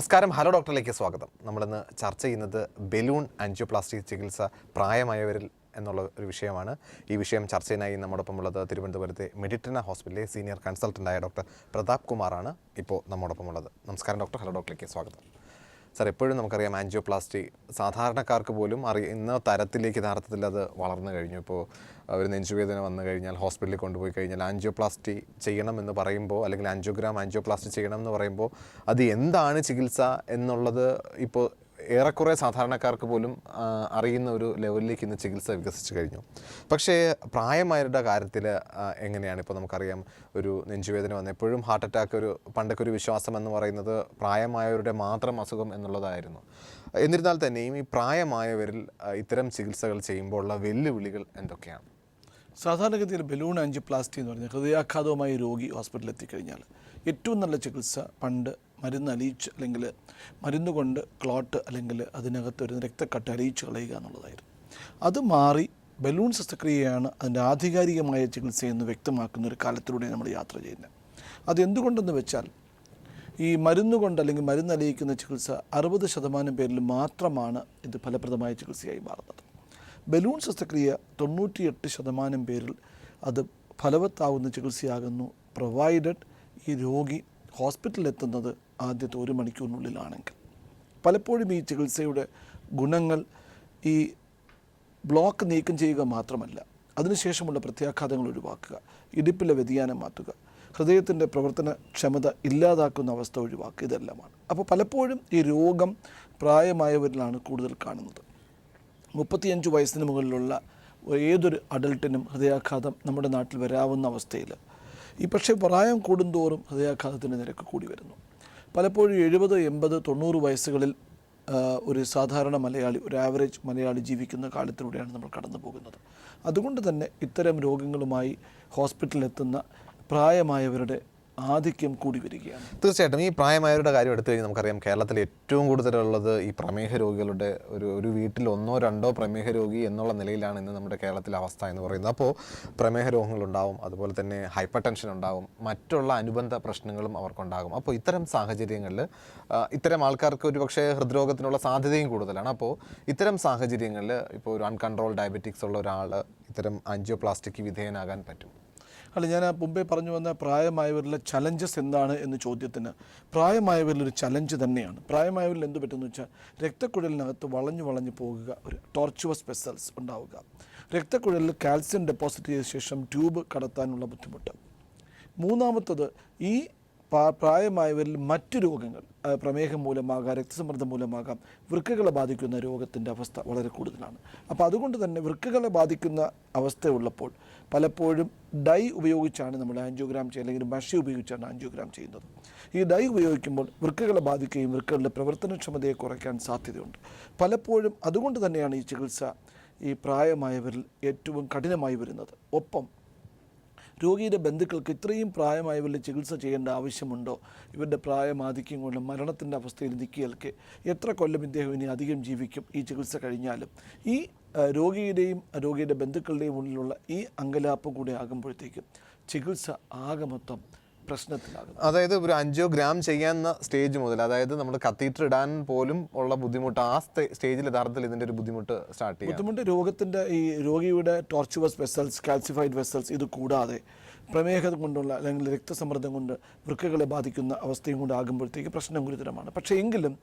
നമസ്കാരം, ഹലോ ഡോക്ടറിലേക്ക് സ്വാഗതം. നമ്മളിന്ന് ചർച്ച ചെയ്യുന്നത് ബലൂൺ ആൻജിയോപ്ലാസ്റ്റി ചികിത്സ പ്രായമായവരിൽ എന്നുള്ള ഒരു വിഷയമാണ്. ഈ വിഷയം ചർച്ചയിനായി നമ്മോടൊപ്പം ഉള്ളത് തിരുവനന്തപുരത്തെ മെഡിറ്റന ഹോസ്പിറ്റലിലെ സീനിയർ കൺസൾട്ടൻ്റായ ഡോക്ടർ പ്രതാപ് കുമാറാണ് ഇപ്പോൾ നമ്മോടൊപ്പം ഉള്ളത്. നമസ്കാരം ഡോക്ടർ, ഹലോ ഡോക്ടറിലേക്ക് സ്വാഗതം. സാർ, എപ്പോഴും നമുക്കറിയാം ആൻജിയോപ്ലാസ്റ്റി സാധാരണക്കാർക്ക് പോലും അറിയുന്ന തരത്തിലേക്ക് യഥാർത്ഥത്തിൽ അത് വളർന്നു കഴിഞ്ഞു. ഇപ്പോൾ ഒരു നെഞ്ചുവേദന വന്നു കഴിഞ്ഞാൽ ഹോസ്പിറ്റലിൽ കൊണ്ടുപോയി കഴിഞ്ഞാൽ ആൻജിയോപ്ലാസ്റ്റി ചെയ്യണം എന്ന് പറയുമ്പോൾ, അല്ലെങ്കിൽ ആൻജിയോഗ്രാം ആൻജിയോപ്ലാസ്റ്റി ചെയ്യണം എന്ന് പറയുമ്പോൾ അത് എന്താണ് ചികിത്സ എന്നുള്ളത് ഇപ്പോൾ ഏറെക്കുറെ സാധാരണക്കാർക്ക് പോലും അറിയുന്ന ഒരു ലെവലിലേക്ക് ഇന്ന് ചികിത്സ വികസിച്ചു കഴിഞ്ഞു. പക്ഷേ പ്രായമായവരുടെ കാര്യത്തിൽ എങ്ങനെയാണ്? ഇപ്പോൾ നമുക്കറിയാം, ഒരു നെഞ്ചുവേദന വന്ന് എപ്പോഴും ഹാർട്ട് അറ്റാക്ക് പണ്ടൊക്കെ ഒരു വിശ്വാസം എന്ന് പറയുന്നത് പ്രായമായവരുടെ മാത്രം അസുഖം എന്നുള്ളതായിരുന്നു. എന്നിരുന്നാൽ തന്നെയും ഈ പ്രായമായവരിൽ ഇത്തരം ചികിത്സകൾ ചെയ്യുമ്പോൾ ഉള്ള വെല്ലുവിളികൾ എന്തൊക്കെയാണ്? സാധാരണഗതിയിൽ ബലൂൺ ആൻജിയോപ്ലാസ്റ്റി എന്ന് പറഞ്ഞാൽ ഹൃദയാഘാതവുമായി രോഗി ഹോസ്പിറ്റലിൽ എത്തിക്കഴിഞ്ഞാൽ ഏറ്റവും നല്ല ചികിത്സ പണ്ട് മരുന്ന് അലിയിച്ച്, അല്ലെങ്കിൽ മരുന്ന് കൊണ്ട് ക്ലോട്ട് അല്ലെങ്കിൽ അതിനകത്ത് ഒരു രക്തക്കട്ട് അലിയിച്ച് കളയുക എന്നുള്ളതായിരുന്നു. അത് മാറി ബലൂൺ ശസ്ത്രക്രിയയാണ് അതിൻ്റെ ആധികാരികമായ ചികിത്സയെന്ന് വ്യക്തമാക്കുന്ന ഒരു കാലത്തിലൂടെ നമ്മൾ യാത്ര ചെയ്യുന്നത്. അതെന്തുകൊണ്ടെന്ന് വെച്ചാൽ, ഈ മരുന്ന് കൊണ്ട് അല്ലെങ്കിൽ മരുന്ന് അലിയിക്കുന്ന ചികിത്സ 60% പേരിൽ മാത്രമാണ് ഇത് ഫലപ്രദമായ ചികിത്സയായി മാറുന്നത്. ബലൂൺ ശസ്ത്രക്രിയ 98% പേരിൽ അത് ഫലവത്താവുന്ന ചികിത്സയാകുന്നു, പ്രൊവൈഡഡ് ഈ രോഗി ഹോസ്പിറ്റലിൽ എത്തുന്നത് ആദ്യത്തെ 1 മണിക്കൂറിനുള്ളിലാണെങ്കിൽ. പലപ്പോഴും ഈ ചികിത്സയുടെ ഗുണങ്ങൾ ഈ ബ്ലോക്ക് നീക്കം ചെയ്യുക മാത്രമല്ല, അതിനുശേഷമുള്ള പ്രത്യാഘാതങ്ങൾ ഒഴിവാക്കുക, ഇടുപ്പിലെ വ്യതിയാനം മാറ്റുക, ഹൃദയത്തിൻ്റെ പ്രവർത്തനക്ഷമത ഇല്ലാതാക്കുന്ന അവസ്ഥ ഒഴിവാക്കുക, ഇതെല്ലാമാണ്. അപ്പോൾ പലപ്പോഴും ഈ രോഗം പ്രായമായവരിലാണ് കൂടുതൽ കാണുന്നത്. 35 വയസ്സിന് മുകളിലുള്ള ഏതൊരു അഡൾട്ടിനും ഹൃദയാഘാതം നമ്മുടെ നാട്ടിൽ വരാവുന്ന അവസ്ഥയിൽ പക്ഷേ പ്രായം കൂടുന്തോറും ഹൃദയാഘാതത്തിൻ്റെ നിരക്ക് കൂടി വരുന്നു. പലപ്പോഴും 70, 80, 90 വയസ്സുകളിൽ ഒരു സാധാരണ മലയാളി, ഒരു ആവറേജ് മലയാളി ജീവിക്കുന്ന കാലത്തിലൂടെയാണ് നമ്മൾ കടന്നു പോകുന്നത്. അതുകൊണ്ട് തന്നെ ഇത്തരം രോഗങ്ങളുമായി ഹോസ്പിറ്റലിൽ എത്തുന്ന പ്രായമായവരുടെ ആധിക്യം കൂടി വരികയാണ്. തീർച്ചയായിട്ടും ഈ പ്രായമായവരുടെ കാര്യം എടുത്തു കഴിഞ്ഞാൽ നമുക്കറിയാം, കേരളത്തിൽ ഏറ്റവും കൂടുതലുള്ളത് ഈ പ്രമേഹ രോഗികളുടെ ഒരു വീട്ടിൽ 1, 2 പ്രമേഹ രോഗി എന്നുള്ള നിലയിലാണ് ഇന്ന് നമ്മുടെ കേരളത്തിലെ അവസ്ഥ എന്ന് പറയുന്നത്. അപ്പോൾ പ്രമേഹ രോഗങ്ങളുണ്ടാവും, അതുപോലെ തന്നെ ഹൈപ്പർ ടെൻഷൻ ഉണ്ടാവും, മറ്റുള്ള അനുബന്ധ പ്രശ്നങ്ങളും അവർക്കുണ്ടാകും. അപ്പോൾ ഇത്തരം സാഹചര്യങ്ങളിൽ ഇത്തരം ആൾക്കാർക്ക് ഒരു പക്ഷേ ഹൃദ്രോഗത്തിനുള്ള സാധ്യതയും കൂടുതലാണ്. അപ്പോൾ ഇത്തരം സാഹചര്യങ്ങളിൽ ഇപ്പോൾ ഒരു അൺകൺട്രോൾ ഡയബറ്റിക്സ് ഉള്ള ഒരാൾ ഇത്തരം ആൻജിയോപ്ലാസ്റ്റിക്ക് വിധേയനാകാൻ പറ്റും? അല്ല, ഞാൻ മുമ്പേ പറഞ്ഞു വന്ന പ്രായമായവരിലെ ചലഞ്ചസ് എന്താണ് എന്ന ചോദ്യത്തിന്, പ്രായമായവരിലൊരു ചലഞ്ച് തന്നെയാണ്. പ്രായമായവരിൽ എന്ത് പറ്റുമെന്ന് വെച്ചാൽ, രക്തക്കുഴലിനകത്ത് വളഞ്ഞു പോകുക, ഒരു ടോർച്ചുവസ് വെസൽസ് ഉണ്ടാവുക, രക്തക്കുഴലിൽ കാൽസ്യം ഡെപ്പോസിറ്റ് ചെയ്ത ശേഷം ട്യൂബ് കടത്താനുള്ള ബുദ്ധിമുട്ട്. മൂന്നാമത്തത്, ഈ പ്രായമായവരിൽ മറ്റു രോഗങ്ങൾ, പ്രമേഹം മൂലമാകാം, രക്തസമ്മർദ്ദം മൂലമാകാം, വൃക്കകളെ ബാധിക്കുന്ന രോഗത്തിൻ്റെ അവസ്ഥ വളരെ കൂടുതലാണ്. അപ്പോൾ അതുകൊണ്ട് തന്നെ വൃക്കകളെ ബാധിക്കുന്ന അവസ്ഥയുള്ളപ്പോൾ പലപ്പോഴും ഡൈ ഉപയോഗിച്ചാണ് നമ്മൾ ആൻജിയോഗ്രാം ചെയ്യുക, അല്ലെങ്കിൽ മഷി ഉപയോഗിച്ചാണ് ആൻജിയോഗ്രാം ചെയ്യുന്നത്. ഈ ഡൈ ഉപയോഗിക്കുമ്പോൾ വൃക്കകളെ ബാധിക്കുകയും വൃക്കകളുടെ പ്രവർത്തനക്ഷമതയെ കുറയ്ക്കാൻ സാധ്യതയുണ്ട്. പലപ്പോഴും അതുകൊണ്ട് തന്നെയാണ് ഈ ചികിത്സ ഈ പ്രായമായവരിൽ ഏറ്റവും കഠിനമായി വരുന്നത്. ഒപ്പം രോഗിയുടെ ബന്ധുക്കൾക്ക് ഇത്രയും പ്രായമായവരിൽ ചികിത്സ ചെയ്യേണ്ട ആവശ്യമുണ്ടോ, ഇവരുടെ പ്രായമാധിക്യം കൊണ്ട് മരണത്തിൻ്റെ അവസ്ഥയിൽ നിൽക്കിയൽക്ക് എത്ര കൊല്ലം ഇദ്ദേഹം ഇനി അധികം ജീവിക്കും ഈ ചികിത്സ കഴിഞ്ഞാലും, ഈ രോഗിയുടെ ബന്ധുക്കളുടെയും ഉള്ളിലുള്ള ഈ അങ്കലാപ്പ് കൂടെ ആകുമ്പോഴത്തേക്കും ചികിത്സ ആകെ മൊത്തം പ്രശ്നത്തിലാകും. അതായത് ഒരു ആൻജിയോഗ്രാം ചെയ്യാവുന്ന സ്റ്റേജ് മുതൽ, അതായത് നമ്മൾ കത്തീറ്റർ ഇടാൻ പോലും ഉള്ള ബുദ്ധിമുട്ട്, ആ സ്റ്റേജിൽ യഥാർത്ഥത്തിൽ ഇതിൻ്റെ ഒരു ബുദ്ധിമുട്ട് സ്റ്റാർട്ട് ചെയ്യും. ബുദ്ധിമുട്ട് രോഗത്തിൻ്റെ ഈ രോഗിയുടെ ടോർച്ചുവസ് വെസൽസ്, കാൽസിഫൈഡ് വെസൽസ്, ഇത് കൂടാതെ പ്രമേഹം കൊണ്ടുള്ള അല്ലെങ്കിൽ രക്തസമ്മർദ്ദം കൊണ്ട് വൃക്കകളെ ബാധിക്കുന്ന അവസ്ഥയും കൂടെ ആകുമ്പോഴത്തേക്ക് പ്രശ്നം ഗുരുതരമാണ്. പക്ഷേ എങ്കിലും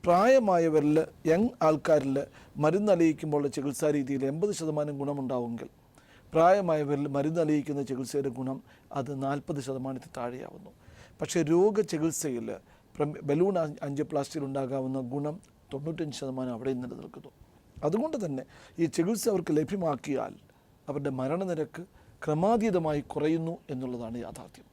പ്രായമായവരിൽ, യങ് ആൾക്കാരിൽ മരുന്ന് അലിയിക്കുമ്പോൾ ചികിത്സാ രീതിയിൽ 80% ഗുണമുണ്ടാവുമെങ്കിൽ, പ്രായമായവരിൽ മരുന്ന് അലിയിക്കുന്ന ചികിത്സയുടെ ഗുണം അത് 40% താഴെയാവുന്നു. പക്ഷേ രോഗചികിത്സയിൽ ബലൂൺ ആൻജിയോപ്ലാസ്റ്റിയിൽ ഉണ്ടാകാവുന്ന ഗുണം 95% അവിടെയും നിലനിൽക്കുന്നു. അതുകൊണ്ട് തന്നെ ഈ ചികിത്സ അവർക്ക് ലഭ്യമാക്കിയാൽ അവരുടെ മരണനിരക്ക് ക്രമാതീതമായി കുറയുന്നു എന്നുള്ളതാണ് യാഥാർത്ഥ്യം.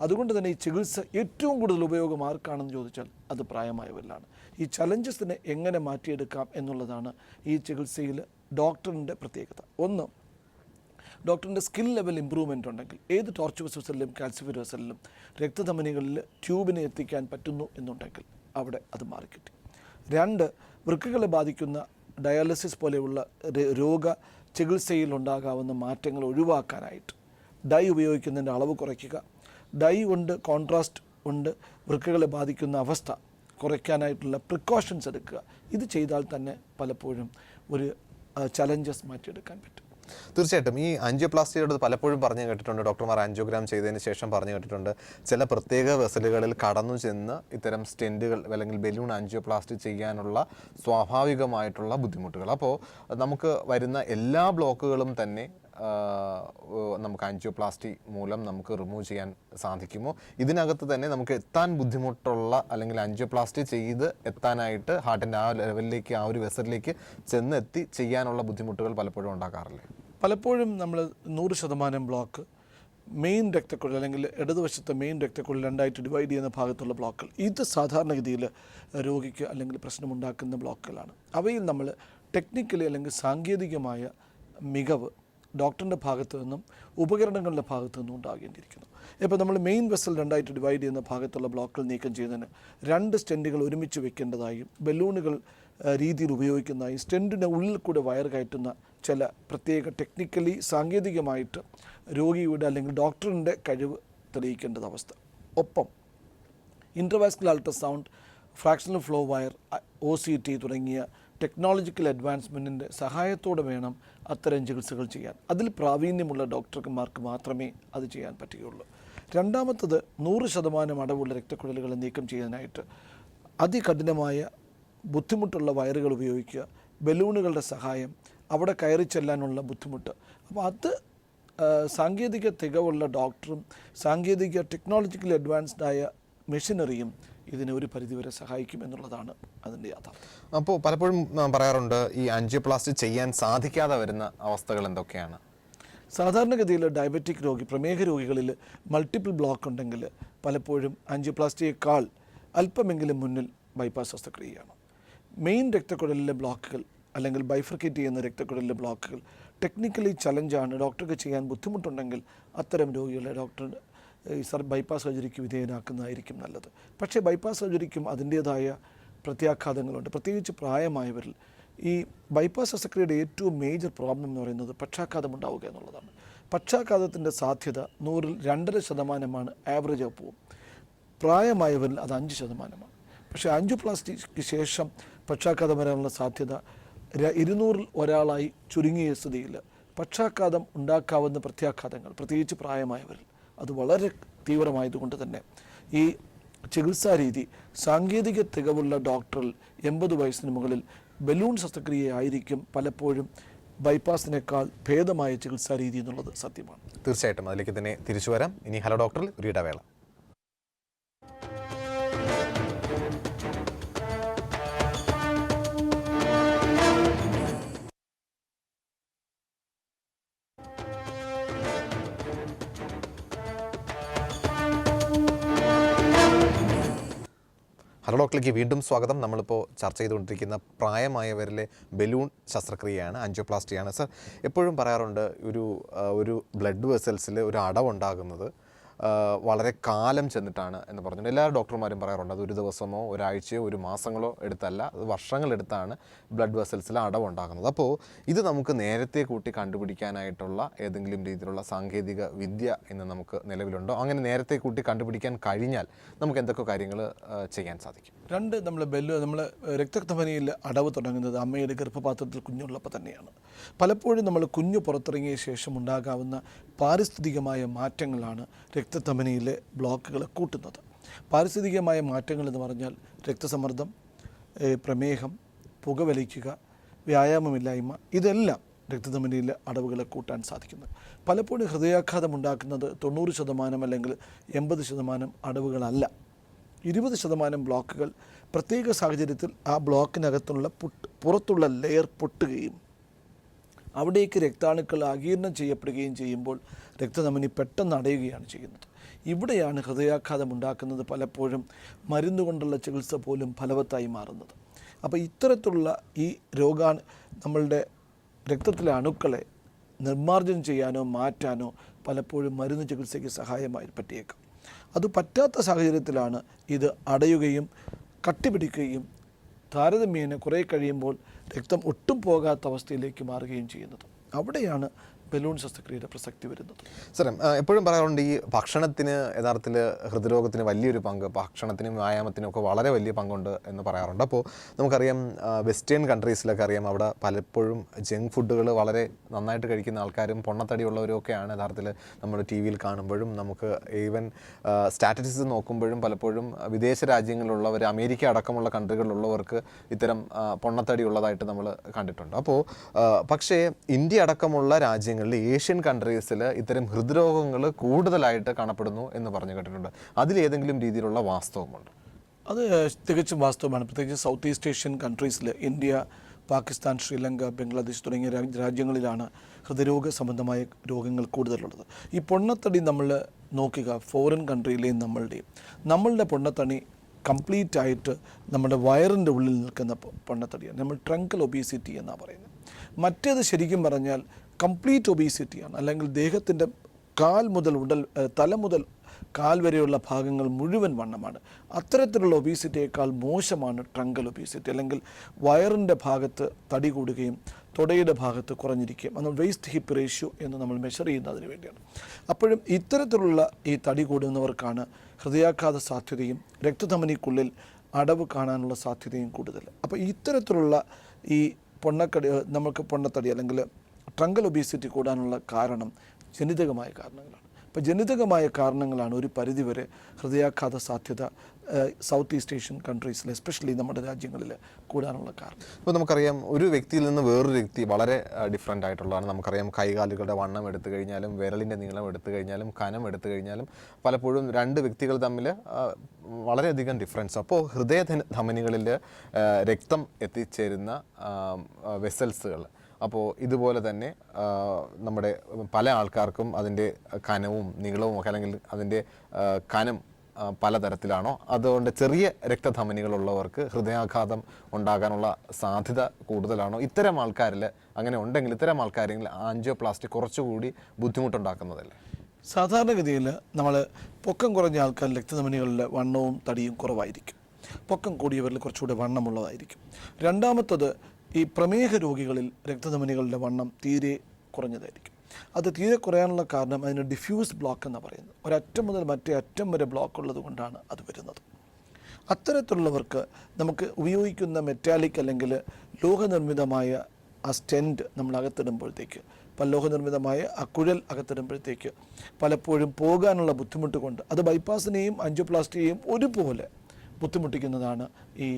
അതുകൊണ്ട് തന്നെ ഈ ചികിത്സ ഏറ്റവും കൂടുതൽ ഉപയോഗം ആർക്കാണെന്ന് ചോദിച്ചാൽ അത് പ്രായമായവരിലാണ്. ഈ ചലഞ്ചസിനെ എങ്ങനെ മാറ്റിയെടുക്കാം എന്നുള്ളതാണ് ഈ ചികിത്സയിൽ ഡോക്ടറിൻ്റെ പ്രത്യേകത. ഒന്ന്, ഡോക്ടറിൻ്റെ സ്കിൽ ലെവൽ ഇമ്പ്രൂവ്മെൻ്റ് ഉണ്ടെങ്കിൽ ഏത് ടോർച്ചുവസ് വെസലിലും കാൽസിഫൈഡ് വെസലിലും രക്തധമനികളിൽ ട്യൂബിനെ എത്തിക്കാൻ പറ്റുന്നു എന്നുണ്ടെങ്കിൽ അവിടെ അത് മാറിക്കിട്ടി. 2, വൃക്കകളെ ബാധിക്കുന്ന ഡയാലിസിസ് പോലെയുള്ള രോഗ ചികിത്സയിൽ ഉണ്ടാകാവുന്ന മാറ്റങ്ങൾ ഒഴിവാക്കാനായിട്ട് ഡൈ ഉപയോഗിക്കുന്നതിൻ്റെ അളവ് കുറയ്ക്കുക. ഡൈ കൊണ്ട്, കോൺട്രാസ്റ്റ് കൊണ്ട് വൃക്കകളെ ബാധിക്കുന്ന അവസ്ഥ കുറയ്ക്കാനായിട്ടുള്ള പ്രിക്കോഷൻസ് എടുക്കുക. ഇത് ചെയ്താൽ തന്നെ പലപ്പോഴും ഒരു ചലഞ്ചസ് മാറ്റിയെടുക്കാൻ പറ്റും. തീർച്ചയായിട്ടും ഈ ആൻജിയോപ്ലാസ്റ്റിയോട് പലപ്പോഴും പറഞ്ഞു കേട്ടിട്ടുണ്ട്, ഡോക്ടർമാർ ആൻജിയോഗ്രാം ചെയ്തതിന് ശേഷം പറഞ്ഞു കേട്ടിട്ടുണ്ട്, ചില പ്രത്യേക വെസലുകളിൽ കടന്നു ചെന്ന് ഇത്തരം സ്റ്റെൻറ്റുകൾ അല്ലെങ്കിൽ ബലൂൺ ആൻജിയോപ്ലാസ്റ്റി ചെയ്യാനുള്ള സ്വാഭാവികമായിട്ടുള്ള ബുദ്ധിമുട്ടുകൾ. അപ്പോൾ നമുക്ക് വരുന്ന എല്ലാ ബ്ലോക്കുകളും തന്നെ നമുക്ക് ആൻജിയോപ്ലാസ്റ്റി മൂലം നമുക്ക് റിമൂവ് ചെയ്യാൻ സാധിക്കുമോ? ഇതിനകത്ത് തന്നെ നമുക്ക് എത്താൻ ബുദ്ധിമുട്ടുള്ള അല്ലെങ്കിൽ ആൻജിയോപ്ലാസ്റ്റി ചെയ്ത് എത്താനായിട്ട് ഹാർട്ടിൻ്റെ ആ ലെവലിലേക്ക്, ആ ഒരു വെസലിലേക്ക് ചെന്നെത്തി ചെയ്യാനുള്ള ബുദ്ധിമുട്ടുകൾ പലപ്പോഴും ഉണ്ടാക്കാറില്ലേ? പലപ്പോഴും നമ്മൾ 100% ബ്ലോക്ക് മെയിൻ രക്തക്കുഴൽ അല്ലെങ്കിൽ ഇടതുവശത്തെ മെയിൻ രക്തക്കുഴൽ രണ്ടായിട്ട് ഡിവൈഡ് ചെയ്യുന്ന ഭാഗത്തുള്ള ബ്ലോക്കുകൾ, ഇത് സാധാരണഗതിയിൽ രോഗിക്ക് അല്ലെങ്കിൽ പ്രശ്നമുണ്ടാക്കുന്ന ബ്ലോക്കുകളാണ്. അവയിൽ നമ്മൾ ടെക്നിക്കലി അല്ലെങ്കിൽ സാങ്കേതികമായ മികവ് ഡോക്ടറിൻ്റെ ഭാഗത്തു നിന്നും ഉപകരണങ്ങളുടെ ഭാഗത്തു നിന്നും ഉണ്ടാകേണ്ടിയിരിക്കുന്നു. ഇപ്പോൾ നമ്മൾ മെയിൻ വെസൽ രണ്ടായിട്ട് ഡിവൈഡ് ചെയ്യുന്ന ഭാഗത്തുള്ള ബ്ലോക്കുകൾ നീക്കം ചെയ്യുന്നതിന് 2 സ്റ്റെൻറ്റുകൾ ഒരുമിച്ച് വെക്കേണ്ടതായും ബലൂണുകൾ രീതിയിൽ ഉപയോഗിക്കുന്നതായും സ്റ്റെൻറ്റിൻ്റെ ഉള്ളിൽ കൂടെ വയർ കയറ്റുന്ന ചില പ്രത്യേക ടെക്നിക്കലി സാങ്കേതികമായിട്ട് രോഗിയുടെ അല്ലെങ്കിൽ ഡോക്ടറിൻ്റെ കഴിവ് തെളിയിക്കേണ്ടത് അവസ്ഥ. ഒപ്പം intravascular ultrasound, fractional flow wire, OCT തുടങ്ങിയ ടെക്നോളജിക്കൽ അഡ്വാൻസ്മെൻറ്റിൻ്റെ സഹായത്തോടെ വേണം അത്തരം ചികിത്സകൾ ചെയ്യാൻ. അതിൽ പ്രാവീണ്യമുള്ള ഡോക്ടർമാർക്ക് മാത്രമേ അത് ചെയ്യാൻ പറ്റുകയുള്ളൂ. രണ്ടാമത്തത് 100% അടവുള്ള രക്തക്കുഴലുകൾ നീക്കം ചെയ്യാനായിട്ട് അതികഠിനമായ ബുദ്ധിമുട്ടുള്ള വയറുകൾ ഉപയോഗിക്കുക, ബലൂണുകളുടെ സഹായം, അവിടെ കയറി ചെല്ലാനുള്ള ബുദ്ധിമുട്ട്. അപ്പോൾ അത് സാങ്കേതിക തികവുള്ള ഡോക്ടറും സാങ്കേതിക ടെക്നോളജിക്കലി അഡ്വാൻസ്ഡായ മെഷീനറിയും ഇതിനെ ഒരു പരിധിവരെ സഹായിക്കും എന്നുള്ളതാണ് അതിൻ്റെ യാഥാർത്ഥ്യം. അപ്പോൾ പലപ്പോഴും പറയാറുണ്ട് ഈ ആൻജിയോപ്ലാസ്റ്റി ചെയ്യാൻ സാധിക്കാതെ വരുന്ന അവസ്ഥകൾ എന്തൊക്കെയാണ്? സാധാരണഗതിയിൽ ഡയബറ്റിക് രോഗി, പ്രമേഹ രോഗികളിൽ മൾട്ടിപ്പിൾ ബ്ലോക്ക് ഉണ്ടെങ്കിൽ പലപ്പോഴും ആൻജിയോപ്ലാസ്റ്റിയേക്കാൾ അല്പമെങ്കിലും മുന്നിൽ ബൈപ്പാസ് ശസ്ത്രക്രിയയാണ്. മെയിൻ രക്തക്കുഴലിലെ ബ്ലോക്കുകൾ അല്ലെങ്കിൽ ബൈഫർക്കേറ്റ് ചെയ്യുന്ന രക്തക്കുഴലിലെ ബ്ലോക്കുകൾ ടെക്നിക്കലി ചലഞ്ചാണ്. ഡോക്ടർക്ക് ചെയ്യാൻ ബുദ്ധിമുട്ടുണ്ടെങ്കിൽ അത്തരം രോഗികളെ ഡോക്ടർ ബൈപ്പാസ് സർജറിക്ക് വിധേയനാക്കുന്നതായിരിക്കും നല്ലത്. പക്ഷേ ബൈപ്പാസ് സർജറിക്കും അതിൻ്റേതായ പ്രത്യാഘാതങ്ങളുണ്ട്. പ്രത്യേകിച്ച് പ്രായമായവരിൽ ഈ ബൈപ്പാസ് ശസ്ത്രക്രിയയുടെ ഏറ്റവും മേജർ പ്രോബ്ലം എന്ന് പറയുന്നത് പക്ഷാഘാതം ഉണ്ടാവുക എന്നുള്ളതാണ്. പക്ഷാഘാതത്തിൻ്റെ സാധ്യത 100-ൽ 2.5% ആവറേജ് പോവും. പ്രായമായവരിൽ അത് 5%. പക്ഷേ ആൻജിയോപ്ലാസ്റ്റിക്ക് ശേഷം പക്ഷാഘാതം വരാനുള്ള സാധ്യത 200-ൽ ഒരാളായി ചുരുങ്ങിയ സ്ഥിതിയിൽ പക്ഷാഘാതം ഉണ്ടാക്കാവുന്ന പ്രത്യാഘാതങ്ങൾ പ്രത്യേകിച്ച് പ്രായമായവരിൽ അത് വളരെ തീവ്രമായതുകൊണ്ട് തന്നെ ഈ ചികിത്സാ രീതി സാങ്കേതിക തികവുള്ള ഡോക്ടറിൽ 80 വയസ്സിന് മുകളിൽ ബലൂൺ ശസ്ത്രക്രിയ ആയിരിക്കും പലപ്പോഴും ബൈപ്പാസിനേക്കാൾ ഭേദമായ ചികിത്സാ രീതി എന്നുള്ളത് സത്യമാണ്. തീർച്ചയായിട്ടും അതിലേക്ക് തന്നെ തിരിച്ചു വരാം. ഇനി ഹലോ ഡോക്ടറിൽ ഒരു ഇടവേള. ഹലോ ഡോക്ടറിലേക്ക് വീണ്ടും സ്വാഗതം. നമ്മളിപ്പോൾ ചർച്ച ചെയ്തുകൊണ്ടിരിക്കുന്ന പ്രായമായവരിലെ ബലൂൺ ശസ്ത്രക്രിയയാണ്, ആൻജിയോപ്ലാസ്റ്റിയാണ്. സർ, എപ്പോഴും പറയാറുണ്ട് ഒരു ബ്ലഡ് വെസൽസിൽ ഒരു അടവുണ്ടാകുന്നത് വളരെ കാലം ചെന്നിട്ടാണ് എന്ന് പറഞ്ഞിട്ടുണ്ട്. എല്ലാ ഡോക്ടർമാരും പറയാറുണ്ട് അത് ഒരു ദിവസമോ ഒരാഴ്ചയോ ഒരു മാസങ്ങളോ എടുത്തല്ല, അത് വർഷങ്ങളെടുത്താണ് ബ്ലഡ് വെസൽസിൽ അടവുണ്ടാകുന്നത്. അപ്പോൾ ഇത് നമുക്ക് നേരത്തെ കൂട്ടി കണ്ടുപിടിക്കാനായിട്ടുള്ള ഏതെങ്കിലും രീതിയിലുള്ള സാങ്കേതിക വിദ്യ ഇന്ന് നമുക്ക് നിലവിലുണ്ടോ? അങ്ങനെ നേരത്തെ കൂട്ടി കണ്ടുപിടിക്കാൻ കഴിഞ്ഞാൽ നമുക്ക് എന്തൊക്കെ കാര്യങ്ങൾ ചെയ്യാൻ സാധിക്കും? നമ്മൾ രക്തധമനിയിൽ അടവ് തുടങ്ങുന്നത് അമ്മയുടെ ഗർഭപാത്രത്തിൽ കുഞ്ഞുള്ളപ്പോൾ തന്നെയാണ്. പലപ്പോഴും നമ്മൾ കുഞ്ഞു പുറത്തിറങ്ങിയ ശേഷം ഉണ്ടാകാവുന്ന പാരിസ്ഥിതികമായ മാറ്റങ്ങളാണ് രക്തധമനിയിലെ ബ്ലോക്കുകളെ കൂട്ടുന്നത്. പാരിസ്ഥിതികമായ മാറ്റങ്ങൾ എന്ന് പറഞ്ഞാൽ രക്തസമ്മർദ്ദം, പ്രമേഹം, പുകവലിക്കുക, വ്യായാമമില്ലായ്മ, ഇതെല്ലാം രക്തധമനിയിലെ അടവുകളെ കൂട്ടാൻ സാധിക്കുന്നത്. പലപ്പോഴും ഹൃദയാഘാതം ഉണ്ടാക്കുന്നത് 90% അല്ലെങ്കിൽ 80% അടവുകളല്ല. 20% ബ്ലോക്കുകൾ പ്രത്യേക സാഹചര്യത്തിൽ ആ ബ്ലോക്കിനകത്തുള്ള പുറത്തുള്ള ലെയർ പൊട്ടുകയും അവിടേക്ക് രക്താണുക്കൾ ആഗിരണം ചെയ്യപ്പെടുകയും ചെയ്യുമ്പോൾ രക്തധമനി പെട്ടെന്ന് അടയുകയാണ് ചെയ്യുന്നത്. ഇവിടെയാണ് ഹൃദയാഘാതം ഉണ്ടാക്കുന്നത് പലപ്പോഴും മരുന്നുകൊണ്ടുള്ള ചികിത്സ പോലും ഫലവത്തായി മാറുന്നത്. അപ്പോൾ ഇത്തരത്തിലുള്ള ഈ നമ്മളുടെ രക്തത്തിലെ അണുക്കളെ നിർമ്മാർജ്ജനം ചെയ്യാനോ മാറ്റാനോ പലപ്പോഴും മരുന്ന് ചികിത്സയ്ക്ക് സഹായമായി പറ്റിയേക്കാം. അത് പറ്റാത്ത സാഹചര്യത്തിലാണ് ഇത് അടയുകയും കട്ടിപിടിക്കുകയും താരതമ്യേന കുറേ കഴിയുമ്പോൾ രക്തം ഒട്ടും പോകാത്ത അവസ്ഥയിലേക്ക് മാറുകയും ചെയ്യുന്നത്. അവിടെയാണ് ബലൂൺ ശസ്ത്രക്രിയയുടെ പ്രസക്തി വരുന്നത്. സാറേ, എപ്പോഴും പറയാറുണ്ട് ഈ ഭക്ഷണത്തിന് യഥാർത്ഥത്തിൽ ഹൃദ്രോഗത്തിന് വലിയൊരു പങ്ക്, ഭക്ഷണത്തിനും വ്യായാമത്തിനും ഒക്കെ വളരെ വലിയ പങ്കുണ്ട് എന്ന് പറയാറുണ്ട്. അപ്പോൾ നമുക്കറിയാം വെസ്റ്റേൺ കൺട്രീസിലൊക്കെ അറിയാം, അവിടെ പലപ്പോഴും ജങ്ക് ഫുഡുകൾ വളരെ നന്നായിട്ട് കഴിക്കുന്ന ആൾക്കാരും പൊണ്ണത്തടിയുള്ളവരും ഒക്കെയാണ് യഥാർത്ഥത്തിൽ നമ്മൾ ടി വിയിൽ കാണുമ്പോഴും. നമുക്ക് ഈവൻ സ്റ്റാറ്റിസ്റ്റിക്സ് നോക്കുമ്പോഴും പലപ്പോഴും വിദേശ രാജ്യങ്ങളിലുള്ളവർ, അമേരിക്ക അടക്കമുള്ള കൺട്രികളിലുള്ളവർക്ക് ഇത്തരം പൊണ്ണത്തടി ഉള്ളതായിട്ട് നമ്മൾ കണ്ടിട്ടുണ്ട്. അപ്പോൾ പക്ഷേ ഇന്ത്യ അടക്കമുള്ള രാജ്യങ്ങളിൽ, ഏഷ്യൻ കൺട്രീസിൽ ഇത്തരം ഹൃദ്രോഗങ്ങൾ കൂടുതലായിട്ട് കാണപ്പെടുന്നു എന്ന് പറഞ്ഞു കേട്ടിട്ടുണ്ട്. അതിലേതെങ്കിലും രീതിയിലുള്ള വാസ്തവമുണ്ട്? അത് തികച്ചും വാസ്തവമാണ്. പ്രത്യേകിച്ച് സൗത്ത് ഈസ്റ്റ് ഏഷ്യൻ കൺട്രീസിൽ, ഇന്ത്യ, പാകിസ്ഥാൻ, ശ്രീലങ്ക, ബംഗ്ലാദേശ് തുടങ്ങിയ രാജ്യങ്ങളിലാണ് ഹൃദയരോഗ സംബന്ധമായ രോഗങ്ങൾ കൂടുതലുള്ളത്. ഈ പൊണ്ണത്തടി നമ്മൾ നോക്കുക, ഫോറിൻ കൺട്രിയിലെയും നമ്മളുടെ പൊണ്ണത്തടി കംപ്ലീറ്റ് ആയിട്ട് നമ്മുടെ വയറിൻ്റെ ഉള്ളിൽ നിൽക്കുന്ന പൊണ്ണത്തടിയാണ്. നമ്മൾ ട്രങ്കൽ ഒബീസിറ്റി എന്നാണ് പറയുന്നത്. മറ്റേത് ശരിക്കും പറഞ്ഞാൽ കംപ്ലീറ്റ് ഒബീസിറ്റിയാണ്, അല്ലെങ്കിൽ ദേഹത്തിൻ്റെ തല മുതൽ കാൽ വരെയുള്ള ഭാഗങ്ങൾ മുഴുവൻ വണ്ണമാണ്. അത്തരത്തിലുള്ള ഒബീസിറ്റിയേക്കാൾ മോശമാണ് ട്രങ്കൽ ഒബീസിറ്റി, അല്ലെങ്കിൽ വയറിൻ്റെ ഭാഗത്ത് തടി കൂടുകയും തൊടയുടെ ഭാഗത്ത് കുറഞ്ഞിരിക്കുകയും. അന്ന് വേസ്റ്റ് ഹിപ്പ് റേഷ്യോ എന്ന് നമ്മൾ മെഷർ ചെയ്യുന്നതിന് വേണ്ടിയാണ്. അപ്പോഴും ഇത്തരത്തിലുള്ള ഈ തടി കൂടുന്നവർക്കാണ് ഹൃദയാഘാത സാധ്യതയും രക്തധമനിക്കുള്ളിൽ അടവ് കാണാനുള്ള സാധ്യതയും കൂടുതൽ. അപ്പോൾ ഇത്തരത്തിലുള്ള ഈ നമുക്ക് പൊണ്ണത്തടി അല്ലെങ്കിൽ ട്രങ്കൽ ഒബീസിറ്റി കൂടാനുള്ള കാരണം ജനിതകമായ കാരണങ്ങളാണ്. അപ്പോൾ ജനിതകമായ കാരണങ്ങളാണ് ഒരു പരിധിവരെ ഹൃദയാഘാത സാധ്യത സൗത്ത് ഈസ്റ്റ് ഏഷ്യൻ കൺട്രീസിൽ, എസ്പെഷ്യലി നമ്മുടെ രാജ്യങ്ങളിൽ കൂടാനുള്ള കാരണം. ഇപ്പോൾ നമുക്കറിയാം, ഒരു വ്യക്തിയിൽ നിന്ന് വേറൊരു വ്യക്തി വളരെ ഡിഫറൻ്റ് ആയിട്ടുള്ളതാണ്. നമുക്കറിയാം, കൈകാലുകളുടെ വണ്ണം എടുത്തു കഴിഞ്ഞാലും, വിരലിൻ്റെ നീളം എടുത്തു കഴിഞ്ഞാലും, കനം എടുത്തു കഴിഞ്ഞാലും പലപ്പോഴും രണ്ട് വ്യക്തികൾ തമ്മിൽ വളരെയധികം ഡിഫറൻസ്. അപ്പോൾ ഹൃദയ ധമനികളിൽ രക്തം എത്തിച്ചേരുന്ന വെസൽസുകൾ, അപ്പോൾ ഇതുപോലെ തന്നെ നമ്മുടെ പല ആൾക്കാർക്കും അതിൻ്റെ കനവും നീളവും ഒക്കെ, അല്ലെങ്കിൽ അതിൻ്റെ കനം പലതരത്തിലാണോ, അതുകൊണ്ട് ചെറിയ രക്തധമനികളുള്ളവർക്ക് ഹൃദയാഘാതം ഉണ്ടാകാനുള്ള സാധ്യത കൂടുതലാണോ? ഇത്തരം ആൾക്കാരിൽ അങ്ങനെ ഉണ്ടെങ്കിൽ ഇത്തരം ആൾക്കാരെങ്കിൽ ആൻജിയോപ്ലാസ്റ്റി കുറച്ചുകൂടി ബുദ്ധിമുട്ടുണ്ടാക്കുന്നതല്ലേ? സാധാരണഗതിയിൽ നമ്മൾ പൊക്കം കുറഞ്ഞ ആൾക്കാർ രക്തധമനികളിലെ വണ്ണവും തടിയും കുറവായിരിക്കും. പൊക്കം കൂടിയവരിൽ കുറച്ചുകൂടി വണ്ണമുള്ളതായിരിക്കും. രണ്ടാമത്തത്, ഈ പ്രമേഹ രോഗികളിൽ രക്തധമനികളുടെ വണ്ണം തീരെ കുറഞ്ഞതായിരിക്കും. അത് തീരെ കുറയാനുള്ള കാരണം അതിന് ഡിഫ്യൂസ് ബ്ലോക്ക് എന്ന് പറയുന്നത്. ഒരറ്റം മുതൽ മറ്റേ അറ്റം വരെ ബ്ലോക്ക് ഉള്ളത് കൊണ്ടാണ് അത് വരുന്നത്. അത്തരത്തിലുള്ളവർക്ക് നമുക്ക് ഉപയോഗിക്കുന്ന മെറ്റാലിക് അല്ലെങ്കിൽ ലോഹനിർമ്മിതമായ ആ സ്റ്റെൻറ്റ് നമ്മൾ അകത്തിടുമ്പോഴത്തേക്ക്, ലോഹനിർമ്മിതമായ ആ കുഴൽ അകത്തിടുമ്പോഴത്തേക്ക് പലപ്പോഴും പോകാനുള്ള ബുദ്ധിമുട്ട് കൊണ്ട് അത് ബൈപ്പാസിനെയും ആൻജിയോപ്ലാസ്റ്റിയെയും ഒരുപോലെ ബുദ്ധിമുട്ടിക്കുന്നതാണ് ഈ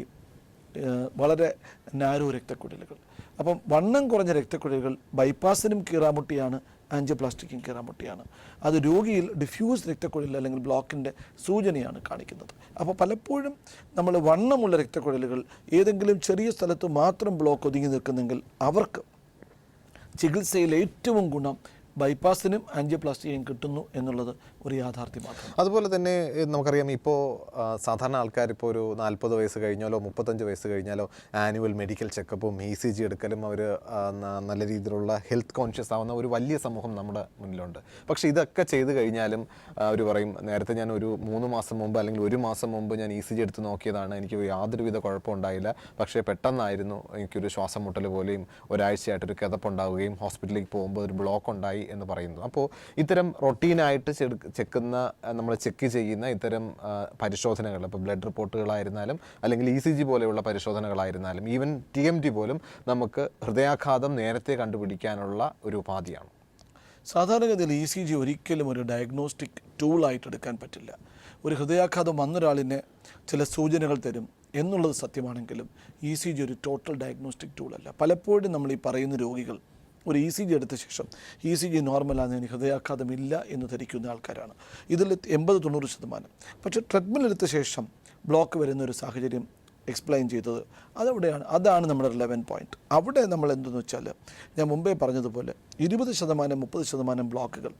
വളരെ നാരോ രക്തക്കുഴലുകൾ. അപ്പം വണ്ണം കുറഞ്ഞ രക്തക്കുഴലുകൾ ബൈപ്പാസിനും കീറാമുട്ടിയാണ്, ആൻജിയോപ്ലാസ്റ്റിക്കും കീറാമുട്ടിയാണ്. അത് രോഗിയിൽ ഡിഫ്യൂസ് രക്തക്കുഴൽ അല്ലെങ്കിൽ ബ്ലോക്കിൻ്റെ സൂചനയാണ് കാണിക്കുന്നത്. അപ്പോൾ പലപ്പോഴും നമ്മൾ വണ്ണമുള്ള രക്തക്കുഴലുകൾ ഏതെങ്കിലും ചെറിയ സ്ഥലത്ത് മാത്രം ബ്ലോക്ക് ഒതുങ്ങി നിൽക്കുന്നെങ്കിൽ അവർക്ക് ചികിത്സയിൽ ഏറ്റവും ഗുണം ബൈപ്പാസിനും ആൻജിയോപ്ലാസ്റ്റിയും കിട്ടുന്നു എന്നുള്ളത് ഒരു യാഥാർത്ഥ്യമാണ്. അതുപോലെ തന്നെ നമുക്കറിയാം, ഇപ്പോൾ സാധാരണ ആൾക്കാർ ഇപ്പോൾ ഒരു 40 വയസ്സ് കഴിഞ്ഞാലോ 35 വയസ്സ് കഴിഞ്ഞാലോ ആനുവൽ മെഡിക്കൽ ചെക്കപ്പും ECG എടുക്കലും അവർ നല്ല രീതിയിലുള്ള ഹെൽത്ത് കോൺഷ്യസ് ആവുന്ന ഒരു വലിയ സമൂഹം നമ്മുടെ മുന്നിലുണ്ട്. പക്ഷേ ഇതൊക്കെ ചെയ്ത് കഴിഞ്ഞാലും അവർ പറയും, നേരത്തെ ഞാൻ ഒരു 3 മാസം മുമ്പ് അല്ലെങ്കിൽ 1 മാസം മുമ്പ് ഞാൻ ECG എടുത്ത് നോക്കിയതാണ്, എനിക്ക് യാതൊരുവിധ കുഴപ്പമുണ്ടായില്ല, പക്ഷേ പെട്ടെന്നായിരുന്നു എനിക്കൊരു ശ്വാസം മുട്ടൽ പോലെയും ഒരാഴ്ചയായിട്ടൊരു കിതപ്പുണ്ടാവുകയും ഹോസ്പിറ്റലിലേക്ക് പോകുമ്പോൾ ഒരു ബ്ലോക്ക് ഉണ്ടായി എന്ന് പറയുന്നു. അപ്പോൾ ഇത്തരം റൊട്ടീനായിട്ട് നമ്മൾ ചെക്ക് ചെയ്യുന്ന ഇത്തരം പരിശോധനകൾ, ഇപ്പോൾ ബ്ലഡ് റിപ്പോർട്ടുകളായിരുന്നാലും അല്ലെങ്കിൽ ECG പോലെയുള്ള പരിശോധനകളായിരുന്നാലും ഈവൻ TMT പോലും നമുക്ക് ഹൃദയാഘാതം നേരത്തെ കണ്ടുപിടിക്കാനുള്ള ഒരു ഉപാധിയാണ്. സാധാരണഗതിയിൽ ECG ഒരിക്കലും ഒരു ഡയഗ്നോസ്റ്റിക് ടൂളായിട്ട് എടുക്കാൻ പറ്റില്ല. ഒരു ഹൃദയാഘാതം വന്നൊരാളിന് ചില സൂചനകൾ തരും എന്നുള്ളത് സത്യമാണെങ്കിലും ECG ഒരു ടോട്ടൽ ഡയഗ്നോസ്റ്റിക് ടൂളല്ല. പലപ്പോഴും നമ്മൾ ഈ പറയുന്ന രോഗികൾ ഒരു ECG എടുത്ത ശേഷം ECG നോർമലാണ്, എനിക്ക് ഹൃദയാഘാതമില്ല എന്ന് ധരിക്കുന്ന ആൾക്കാരാണ്. ഇതിൽ 80-90%. പക്ഷേ ട്രെഡ്മിൽ എടുത്ത ശേഷം ബ്ലോക്ക് വരുന്ന ഒരു സാഹചര്യം എക്സ്പ്ലെയിൻ ചെയ്തത് അതാണ് നമ്മുടെ 11 പോയിൻറ്റ്. അവിടെ നമ്മൾ എന്തെന്ന് വെച്ചാൽ, ഞാൻ മുമ്പേ പറഞ്ഞതുപോലെ 20%-30% ബ്ലോക്കുകൾ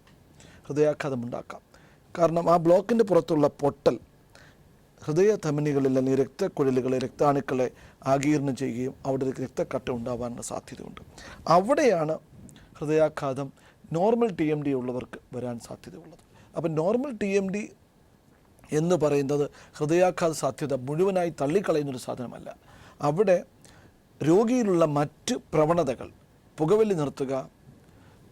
ഹൃദയാഘാതം ഉണ്ടാക്കാം. കാരണം ആ ബ്ലോക്കിൻ്റെ പുറത്തുള്ള പൊട്ടൽ ഹൃദയ ധമനികളിൽ അല്ലെങ്കിൽ രക്തക്കുഴലുകളെ, രക്താണുക്കളെ ആഗീരണം ചെയ്യുകയും അവിടെ രക്തക്കട്ട ഉണ്ടാവാനുള്ള സാധ്യതയുണ്ട്. അവിടെയാണ് ഹൃദയാഘാതം നോർമൽ TMD ഉള്ളവർക്ക് വരാൻ സാധ്യതയുള്ളത്. അപ്പം നോർമൽ TMD എന്ന് പറയുന്നത് ഹൃദയാഘാത സാധ്യത മുഴുവനായി തള്ളിക്കളയുന്നൊരു സാധനമല്ല. അവിടെ രോഗിയിലുള്ള മറ്റ് പ്രവണതകൾ, പുകവലി നിർത്തുക,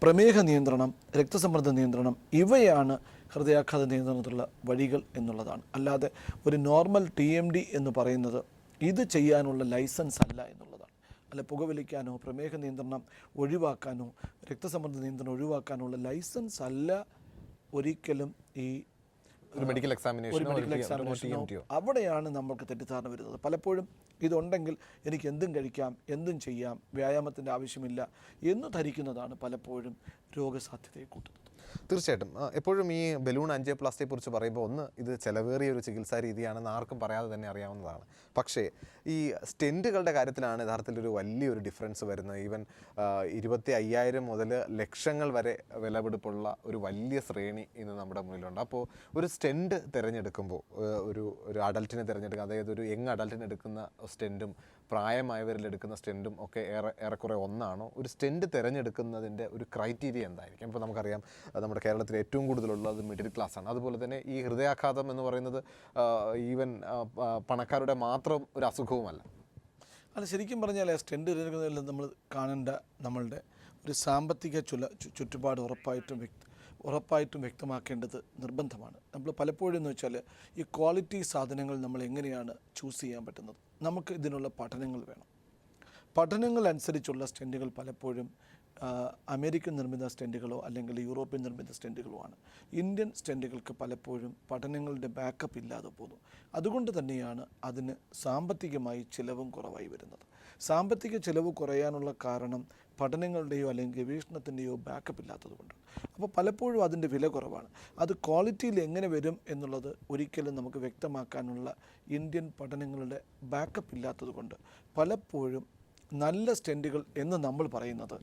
പ്രമേഹ നിയന്ത്രണം, രക്തസമ്മർദ്ദ നിയന്ത്രണം, ഇവയാണ് ഹൃദയാഘാത നിയന്ത്രണത്തിലുള്ള വഴികൾ എന്നുള്ളതാണ്. അല്ലാതെ ഒരു നോർമൽ TMD എന്ന് പറയുന്നത് ഇത് ചെയ്യാനുള്ള ലൈസൻസ് അല്ല എന്നുള്ളതാണ്. അല്ല, പുകവലിക്കാനോ പ്രമേഹ നിയന്ത്രണം ഒഴിവാക്കാനോ രക്തസമ്മർദ്ദ നിയന്ത്രണം ഒഴിവാക്കാനുള്ള ലൈസൻസ് അല്ല ഒരിക്കലും ഈ ഒരു മെഡിക്കൽ എക്സാമിനേഷനോ. അവിടെയാണ് നമ്മൾക്ക് തെറ്റിദ്ധാരണ വരുന്നത്. പലപ്പോഴും ഇതുണ്ടെങ്കിൽ എനിക്ക് എന്തും കഴിക്കാം, എന്തും ചെയ്യാം, വ്യായാമത്തിൻ്റെ ആവശ്യമില്ല എന്ന് ധരിക്കുന്നതാണ് പലപ്പോഴും രോഗസാധ്യതയെ കൂട്ടുന്നത്. തീർച്ചയായിട്ടും എപ്പോഴും ഈ ബലൂൺ ആൻജിയോപ്ലാസ്റ്റിയെ കുറിച്ച് പറയുമ്പോൾ ഒന്ന്, ഇത് ചിലവേറിയ ഒരു ചികിത്സാ രീതിയാണെന്ന് ആർക്കും പറയാതെ തന്നെ അറിയാവുന്നതാണ്. പക്ഷേ ഈ സ്റ്റെൻറ്റുകളുടെ കാര്യത്തിലാണ് യഥാർത്ഥത്തിൽ ഒരു വലിയൊരു ഡിഫറൻസ് വരുന്നത്. ഈവൻ 25,000 മുതൽ ലക്ഷങ്ങൾ വരെ വിലപിടിപ്പുള്ള ഒരു വലിയ ശ്രേണി ഇന്ന് നമ്മുടെ മുന്നിലുണ്ട്. അപ്പോൾ ഒരു സ്റ്റെൻറ്റ് തിരഞ്ഞെടുക്കുമ്പോൾ ഒരു അഡൽട്ടിനെ തിരഞ്ഞെടുക്കുക, അതായത് ഒരു യങ് അഡൽട്ടിന് എടുക്കുന്ന സ്റ്റെൻറ്റും പ്രായമായവരിൽ എടുക്കുന്ന സ്റ്റെൻറ്റും ഒക്കെ ഏറെക്കുറെ ഒന്നാണോ? ഒരു സ്റ്റെൻറ്റ് തിരഞ്ഞെടുക്കുന്നതിൻ്റെ ഒരു ക്രൈറ്റീരിയ എന്തായിരിക്കും? ഇപ്പോൾ നമുക്കറിയാം നമ്മുടെ കേരളത്തിൽ ഏറ്റവും കൂടുതലുള്ളത് മിഡിൽ ക്ലാസ്സാണ്. അതുപോലെ തന്നെ ഈ ഹൃദയാഘാതം എന്ന് പറയുന്നത് ഈവൻ പണക്കാരുടെ മാത്രം ഒരു അസുഖവുമല്ല. അല്ല, ശരിക്കും പറഞ്ഞാൽ സ്റ്റെൻറ്റ് തിരഞ്ഞെടുക്കുന്നതിൽ നമ്മൾ കാണേണ്ട നമ്മളുടെ ഒരു സാമ്പത്തിക ചുറ്റുപാട് ഉറപ്പായിട്ടും വ്യക്തമാക്കേണ്ടത് നിർബന്ധമാണ്. നമ്മൾ പലപ്പോഴും എന്ന് വെച്ചാൽ ഈ ക്വാളിറ്റി സാധനങ്ങൾ നമ്മൾ എങ്ങനെയാണ് ചൂസ് ചെയ്യാൻ പറ്റുന്നത്? നമുക്ക് ഇതിനുള്ള പഠനങ്ങൾ വേണം. പഠനങ്ങൾ അനുസരിച്ചുള്ള സ്റ്റെൻറ്റുകൾ പലപ്പോഴും അമേരിക്കൻ നിർമ്മിത സ്റ്റെൻറ്റുകളോ അല്ലെങ്കിൽ യൂറോപ്യൻ നിർമ്മിത സ്റ്റെൻറ്റുകളോ ആണ്. ഇന്ത്യൻ സ്റ്റെൻറ്റുകൾക്ക് പലപ്പോഴും പഠനങ്ങളുടെ ബാക്കപ്പ് ഇല്ലാതെ പോകുന്നു. അതുകൊണ്ട് തന്നെയാണ് അതിന് സാമ്പത്തികമായി ചിലവും കുറവായി വരുന്നത്. സാമ്പത്തിക ചിലവ് കുറയാനുള്ള കാരണം പഠനങ്ങളുടെയോ അല്ലെങ്കിൽ ഗവേഷണത്തിൻ്റെയോ ബാക്കപ്പ് ഇല്ലാത്തതുകൊണ്ട്. അപ്പോൾ പലപ്പോഴും അതിൻ്റെ വില കുറവാണ്. അത് ക്വാളിറ്റിയിൽ എങ്ങനെ വരും എന്നുള്ളത് ഒരിക്കലും നമുക്ക് വ്യക്തമാക്കാനുള്ള ഇന്ത്യൻ പഠനങ്ങളുടെ ബാക്കപ്പ് ഇല്ലാത്തതുകൊണ്ട് പലപ്പോഴും നല്ല സ്റ്റെൻറ്റുകൾ എന്ന് നമ്മൾ പറയുന്നത്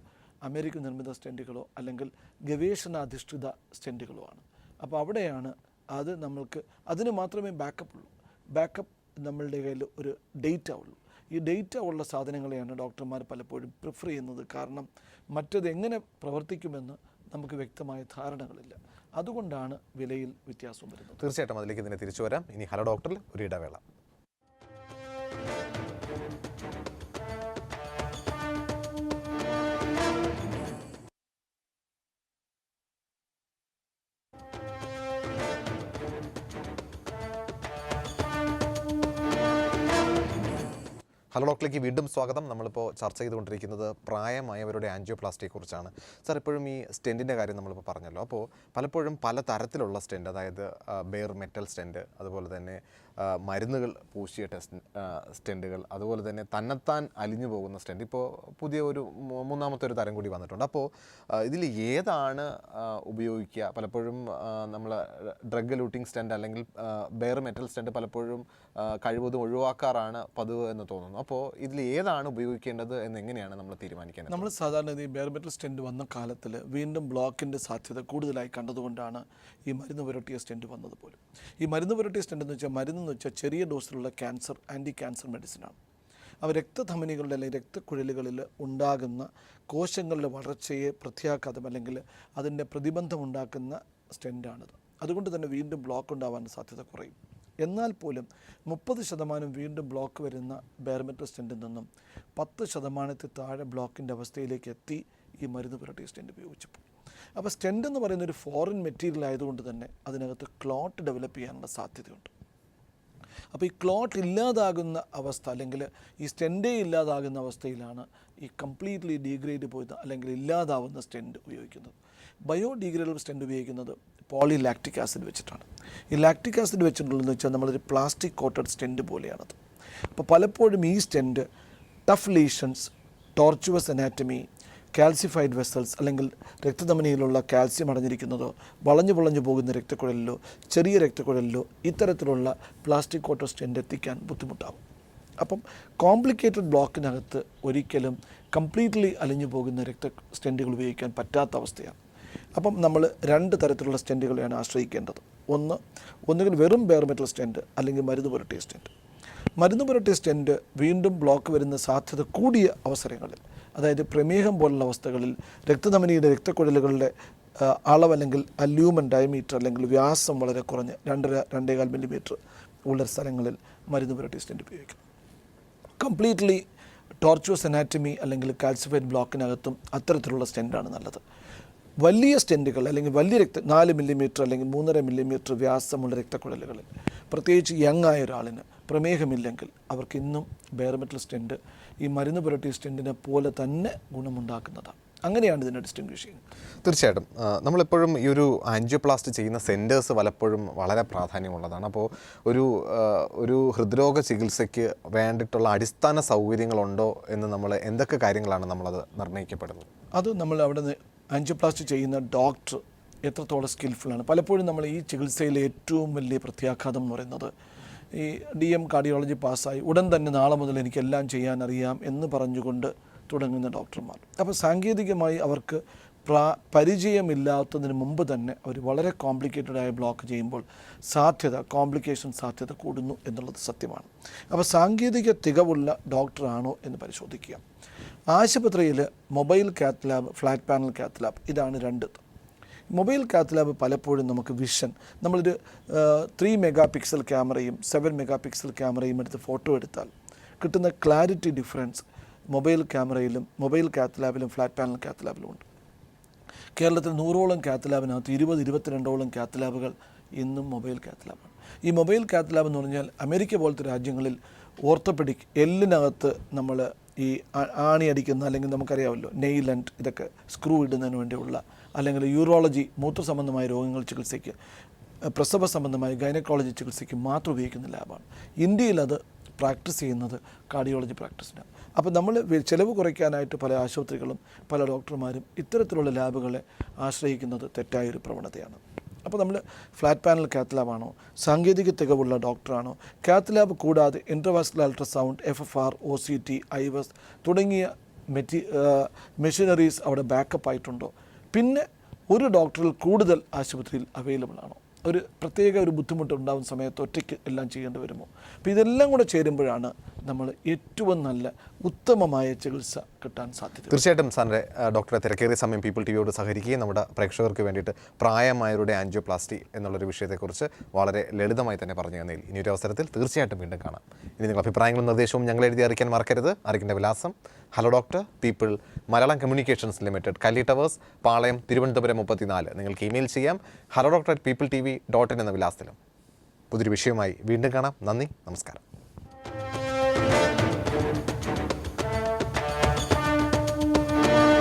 അമേരിക്കൻ നിർമ്മിത സ്റ്റെൻറ്റുകളോ അല്ലെങ്കിൽ ഗവേഷണാധിഷ്ഠിത സ്റ്റെൻറ്റുകളോ ആണ്. അപ്പോൾ അവിടെയാണ് അത് നമ്മൾക്ക് അതിന് മാത്രമേ ബാക്കപ്പ് നമ്മളുടെ കയ്യിൽ ഒരു ഡേറ്റ ഉള്ളൂ. ഈ ഡേറ്റ ഉള്ള സാധനങ്ങളെയാണ് ഡോക്ടർമാർ പലപ്പോഴും പ്രിഫർ ചെയ്യുന്നത്. കാരണം മറ്റത് എങ്ങനെ പ്രവർത്തിക്കുമെന്ന് നമുക്ക് വ്യക്തമായ ധാരണകളില്ല. അതുകൊണ്ടാണ് വിലയിൽ വ്യത്യാസം വരുന്നത്. തീർച്ചയായിട്ടും അതിലേക്ക് ഇതിനെ തിരിച്ചു വരാം. ഇനി ഹലോ ഡോക്ടറിൽ ഒരു ഇടവേള. ഹലോ ഡോക്ടറിലേക്ക് വീണ്ടും സ്വാഗതം. നമ്മളിപ്പോൾ ചർച്ച ചെയ്തുകൊണ്ടിരിക്കുന്നത് പ്രായമായവരുടെ ആൻജിയോപ്ലാസ്റ്റിയെക്കുറിച്ചാണ്. സാർ, ഇപ്പോഴും ഈ സ്റ്റെൻറ്റിൻ്റെ കാര്യം നമ്മളിപ്പോൾ പറഞ്ഞല്ലോ. അപ്പോൾ പലപ്പോഴും പല തരത്തിലുള്ള സ്റ്റെൻറ്റ്, അതായത് ബെയർ മെറ്റൽ സ്റ്റെൻറ്റ്, അതുപോലെ തന്നെ മരുന്നുകൾ പൂശിയ സ്റ്റെൻറ്റുകൾ, അതുപോലെ തന്നെ തന്നെത്താൻ അലിഞ്ഞു പോകുന്ന സ്റ്റെൻറ്റ്, ഇപ്പോൾ പുതിയ മൂന്നാമത്തെ ഒരു തരം കൂടി വന്നിട്ടുണ്ട്. അപ്പോൾ ഇതിൽ ഏതാണ് ഉപയോഗിക്കുക? പലപ്പോഴും നമ്മൾ ഡ്രഗ് ലൂട്ടിംഗ് സ്റ്റെൻറ്റ് അല്ലെങ്കിൽ ബെയർ മെറ്റൽ സ്റ്റെൻറ്റ് പലപ്പോഴും കഴിവതും ഒഴിവാക്കാറാണ് പതിവ് എന്ന് തോന്നുന്നു. അപ്പോൾ ഇതിൽ ഏതാണ് ഉപയോഗിക്കേണ്ടത് എന്നെങ്ങനെയാണ് നമ്മൾ തീരുമാനിക്കേണ്ടത്? നമ്മൾ സാധാരണ ഈ ബെയർ മെറ്റൽ സ്റ്റെൻറ്റ് വന്ന കാലത്തിൽ വീണ്ടും ബ്ലോക്കിൻ്റെ സാധ്യത കൂടുതലായി കണ്ടതുകൊണ്ടാണ് ഈ മരുന്ന് പുരട്ടിയ സ്റ്റെൻറ്റ് വന്നത് പോലും. ഈ മരുന്ന് പുരട്ടിയ സ്റ്റെൻറ്റ് എന്ന് വെച്ചാൽ ചെറിയ ഡോസിലുള്ള ആൻറ്റി ക്യാൻസർ മെഡിസിനാണ്. അവ രക്തധമനികളുടെ അല്ലെങ്കിൽ രക്തക്കുഴലുകളിൽ ഉണ്ടാകുന്ന കോശങ്ങളുടെ വളർച്ചയെ പ്രത്യാഘാതം അല്ലെങ്കിൽ അതിൻ്റെ പ്രതിബന്ധം ഉണ്ടാക്കുന്ന സ്റ്റെൻറ്റാണിത്. അതുകൊണ്ട് തന്നെ വീണ്ടും ബ്ലോക്ക് ഉണ്ടാവാൻ സാധ്യത കുറയും. എന്നാൽ പോലും 30% വീണ്ടും ബ്ലോക്ക് വരുന്ന ബെയർ മെറ്റൽ സ്റ്റെൻറ്റിൽ നിന്നും 10% താഴെ ബ്ലോക്കിൻ്റെ അവസ്ഥയിലേക്ക് എത്തി ഈ മരുന്ന് പുരട്ടിയ സ്റ്റെൻറ്റ് ഉപയോഗിച്ചപ്പോൾ. അപ്പോൾ സ്റ്റെൻറ്റ് എന്ന് പറയുന്ന ഒരു ഫോറിൻ മെറ്റീരിയൽ ആയതുകൊണ്ട് തന്നെ അതിനകത്ത് ക്ലോട്ട് ഡെവലപ്പ് ചെയ്യാനുള്ള സാധ്യതയുണ്ട്. അപ്പോൾ ഈ ക്ലോട്ട് ഇല്ലാതാകുന്ന അവസ്ഥ അല്ലെങ്കിൽ ഈ സ്റ്റെൻറ്റേ ഇല്ലാതാകുന്ന അവസ്ഥയിലാണ് ഈ കംപ്ലീറ്റ്ലി ഡീഗ്രേഡ് പോയത് അല്ലെങ്കിൽ ഇല്ലാതാവുന്ന സ്റ്റെൻറ്റ് ഉപയോഗിക്കുന്നത്. ബയോഡീഗ്രേഡബിൾ സ്റ്റെൻറ്റ് ഉപയോഗിക്കുന്നത് പോളി ലാക്റ്റിക് ആസിഡ് വെച്ചിട്ടാണ്. ഈ ലാക്റ്റിക് ആസിഡ് വെച്ചിട്ടുള്ളതെന്ന് വെച്ചാൽ നമ്മളൊരു പ്ലാസ്റ്റിക് കോട്ടഡ് സ്റ്റെൻറ്റ് പോലെയാണത്. അപ്പോൾ പലപ്പോഴും ഈ stent tough lesions, tortuous anatomy, calcified vessels അല്ലെങ്കിൽ രക്തധമനിയിലുള്ള കാൽസ്യം അടഞ്ഞിരിക്കുന്നതോ വളഞ്ഞു പോകുന്ന രക്തക്കുഴലിലോ ചെറിയ രക്തക്കുഴലിലോ ഇത്തരത്തിലുള്ള പ്ലാസ്റ്റിക് കോട്ടഡ് സ്റ്റെൻറ്റ് എത്തിക്കാൻ ബുദ്ധിമുട്ടാകും. അപ്പം കോംപ്ലിക്കേറ്റഡ് ബ്ലോക്കിനകത്ത് ഒരിക്കലും കംപ്ലീറ്റ്ലി അലിഞ്ഞു പോകുന്ന സ്റ്റെൻറ്റുകൾ ഉപയോഗിക്കാൻ പറ്റാത്ത അവസ്ഥയാണ്. അപ്പം നമ്മൾ 2 തരത്തിലുള്ള സ്റ്റെൻറ്റുകളെയാണ് ആശ്രയിക്കേണ്ടത്. ഒന്നുകിൽ വെറും ബെയർ മെറ്റൽ സ്റ്റെൻറ്റ് അല്ലെങ്കിൽ മരുന്ന് പുരട്ടിയ സ്റ്റെൻറ്റ്. മരുന്ന് പുരട്ടിയ സ്റ്റെൻറ്റ് വീണ്ടും ബ്ലോക്ക് വരുന്ന സാധ്യത കൂടിയ അവസരങ്ങളിൽ, അതായത് പ്രമേഹം പോലുള്ള അവസ്ഥകളിൽ രക്തധമനിയുടെ രക്തക്കുഴലുകളുടെ അളവ് അല്ലെങ്കിൽ അല്യൂമൻ ഡയമീറ്റർ അല്ലെങ്കിൽ വ്യാസം വളരെ കുറഞ്ഞ് 2-2.25 മില്ലിമീറ്റർ ഉള്ള സ്ഥലങ്ങളിൽ മരുന്ന് പുരട്ടിയ സ്റ്റെൻറ്റ് ഉപയോഗിക്കും. കംപ്ലീറ്റ്ലി ടോർച്ചുവസ് അനാറ്റമി അല്ലെങ്കിൽ കാൽസിഫൈഡ് ബ്ലോക്കിനകത്തും അത്തരത്തിലുള്ള സ്റ്റെൻറ്റാണ് നല്ലത്. വലിയ സ്റ്റെൻറ്റുകൾ അല്ലെങ്കിൽ വലിയ 4 മില്ലിമീറ്റർ അല്ലെങ്കിൽ 3.5 മില്ലിമീറ്റർ വ്യാസമുള്ള രക്തക്കുഴലുകളിൽ, പ്രത്യേകിച്ച് യങ് ആയ ഒരാളിന് പ്രമേഹമില്ലെങ്കിൽ അവർക്ക് ഇന്നും ബെയർ മെറ്റൽ സ്റ്റെൻറ്റ് ഈ മരുന്ന് പുരട്ടിയ സ്റ്റെൻറ്റിനെ പോലെ തന്നെ ഗുണമുണ്ടാക്കുന്നതാണ്. അങ്ങനെയാണ് ഇതിനെ ഡിസ്റ്റിങ്വിഷ് ചെയ്യുന്നത്. തീർച്ചയായിട്ടും നമ്മളെപ്പോഴും ഈ ഒരു ആൻജിയോപ്ലാസ്റ്റി ചെയ്യുന്ന സെൻറ്റേഴ്സ് പലപ്പോഴും വളരെ പ്രാധാന്യമുള്ളതാണ്. അപ്പോൾ ഒരു ഹൃദ്രോഗ ചികിത്സയ്ക്ക് വേണ്ടിയിട്ടുള്ള അടിസ്ഥാന സൗകര്യങ്ങളുണ്ടോ എന്ന് നമ്മൾ എന്തൊക്കെ കാര്യങ്ങളാണ് നമ്മളത് നിർണ്ണയിക്കപ്പെടുന്നത്? അത് നമ്മൾ അവിടെ ആൻജിയോപ്ലാസ്റ്റി ചെയ്യുന്ന ഡോക്ടർ എത്രത്തോളം സ്കിൽഫുള്ളാണ്. പലപ്പോഴും നമ്മൾ ഈ ചികിത്സയിലെ ഏറ്റവും വലിയ പ്രത്യാഘാതം എന്ന് പറയുന്നത് ഈ DM കാർഡിയോളജി പാസ്സായി ഉടൻ തന്നെ നാളെ മുതൽ എനിക്കെല്ലാം ചെയ്യാൻ അറിയാം എന്ന് പറഞ്ഞുകൊണ്ട് തുടങ്ങുന്ന ഡോക്ടർമാർ. അപ്പോൾ സാങ്കേതികമായി അവർക്ക് പരിചയമില്ലാത്തതിന് മുമ്പ് തന്നെ അവർ വളരെ കോംപ്ലിക്കേറ്റഡായ ബ്ലോക്ക് ചെയ്യുമ്പോൾ കോംപ്ലിക്കേഷൻ സാധ്യത കൂടുന്നു എന്നുള്ളത് സത്യമാണ്. അപ്പോൾ സാങ്കേതിക തികവുള്ള ഡോക്ടറാണോ എന്ന് പരിശോധിക്കുക. ആശുപത്രിയിൽ mobile cath lab, flat panel cath lab, ഇതാണ് രണ്ട്. മൊബൈൽ കാത്ത് ലാബ് പലപ്പോഴും നമുക്ക് വിഷൻ, നമ്മളൊരു 3 മെഗാ പിക്സൽ ക്യാമറയും 7 മെഗാ പിക്സൽ ക്യാമറയും എടുത്ത് ഫോട്ടോ എടുത്താൽ കിട്ടുന്ന ക്ലാരിറ്റി ഡിഫറൻസ് മൊബൈൽ ക്യാമറയിലും മൊബൈൽ കാത്ത് ലാബിലും ഫ്ലാറ്റ് പാനൽ കാത്ത് ലാബിലും ഉണ്ട്. കേരളത്തിൽ 100ഓളം കാത്ത് ലാബിനകത്ത് 22-22ഓളം കാത്ത് ലാബുകൾ ഇന്നും മൊബൈൽ കാത്ത് ലാബാണ്. ഈ മൊബൈൽ കാത്ത് ലാബ് എന്ന് പറഞ്ഞാൽ അമേരിക്ക പോലത്തെ രാജ്യങ്ങളിൽ ഓർത്തോപെഡിക് എല്ലിനകത്ത് നമ്മൾ ഈ ആണി അടിക്കുന്ന, അല്ലെങ്കിൽ നമുക്കറിയാമല്ലോ നെയിൽ ആൻഡ് ഇതൊക്കെ സ്ക്രൂ ഇടുന്നതിന് വേണ്ടിയുള്ള, അല്ലെങ്കിൽ യൂറോളജി മൂത്ര സംബന്ധമായ രോഗങ്ങൾ ചികിത്സയ്ക്ക്, പ്രസവ സംബന്ധമായ ഗൈനക്കോളജി ചികിത്സയ്ക്ക് മാത്രം ഉപയോഗിക്കുന്ന ലാബാണ്. ഇന്ത്യയിൽ അത് പ്രാക്ടീസ് ചെയ്യുന്നത് കാർഡിയോളജി പ്രാക്ടീസിനാണ്. അപ്പോൾ നമ്മൾ ചിലവ് കുറയ്ക്കാനായിട്ട് പല ആശുപത്രികളും പല ഡോക്ടർമാരും ഇത്തരത്തിലുള്ള ലാബുകളെ ആശ്രയിക്കുന്നത് തെറ്റായൊരു പ്രവണതയാണ്. അപ്പോൾ നമ്മൾ ഫ്ലാറ്റ് പാനൽ കാത്ത് ലാബാണോ, സാങ്കേതിക തികവുള്ള ഡോക്ടറാണോ, കാത്ത് ലാബ് കൂടാതെ ഇൻട്രവാസ്കുലർ അൾട്രാസൗണ്ട്, FFR, OCT, IVS തുടങ്ങിയ മെഷീനറീസ് അവിടെ ബാക്കപ്പ് ആയിട്ടുണ്ടോ, പിന്നെ ഒരു ഡോക്ടറിൽ കൂടുതൽ ആശുപത്രിയിൽ അവൈലബിൾ ആണോ, ഒരു ബുദ്ധിമുട്ട് ഉണ്ടാകുന്ന സമയത്ത് ഒറ്റയ്ക്ക് എല്ലാം ചെയ്യേണ്ടി വരുമോ. അപ്പോൾ ഇതെല്ലാം കൂടെ ചേരുമ്പോഴാണ് നമ്മൾ ഏറ്റവും നല്ല ഉത്തമമായ ചികിത്സ കിട്ടാൻ സാധ്യത. തീർച്ചയായിട്ടും സാറിൻ്റെ ഡോക്ടറെ തിരക്കേറിയ സമയം പീപ്പിൾ ടിവിയോട് സഹകരിക്കുകയും നമ്മുടെ പ്രേക്ഷകർക്ക് വേണ്ടിയിട്ട് പ്രായമായവരുടെ ആൻജിയോപ്ലാസ്റ്റി എന്നുള്ളൊരു വിഷയത്തെക്കുറിച്ച് വളരെ ലളിതമായി തന്നെ പറഞ്ഞു തന്നതിൽ ഇനിയൊരു അവസരത്തിൽ തീർച്ചയായിട്ടും വീണ്ടും കാണാം. ഇനി നിങ്ങൾ അഭിപ്രായങ്ങളും നിർദ്ദേശവും ഞങ്ങൾ എഴുതി അറിയിക്കാൻ മറക്കരുത്. അറിയിക്കേണ്ട വിലാസം: hello doctor, people, Malayalam communications limited, Kalli towers, Palayam, Thiruvananthapuram 34. നിങ്ങൾക്ക് ഇമെയിൽ ചെയ്യാം hello.peopletv.in എന്ന വിലാസത്തിലും. പുതിയൊരു വിഷയമായി വീണ്ടും കാണാം. നന്ദി, നമസ്കാരം.